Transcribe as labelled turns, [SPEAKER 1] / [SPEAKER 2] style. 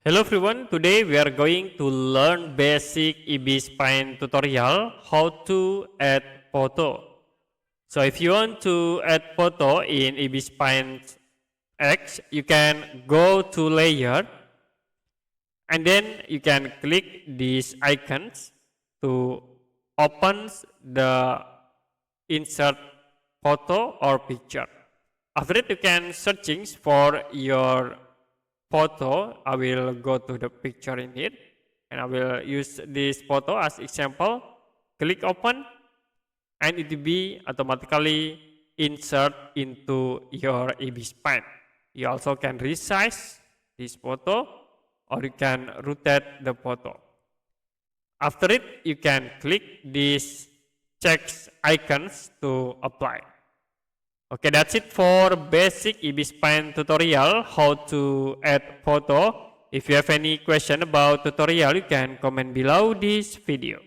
[SPEAKER 1] Hello everyone, today we are going to learn basic Ibis Paint tutorial how to add photo. So if you want to add photo in Ibis Paint X, you can go to layer and then you can click these icons to open the insert photo or picture. After that you can searching for your photo. I will go to the picture in here and I will use this photo as example. Click open and it will be automatically insert into your Ibis Paint. You also can resize this photo or you can rotate the photo. After it, you can click these check icons to apply. Okay, that's it for basic Ibis Paint tutorial, how to add photo. If you have any question about tutorial, you can comment below this video.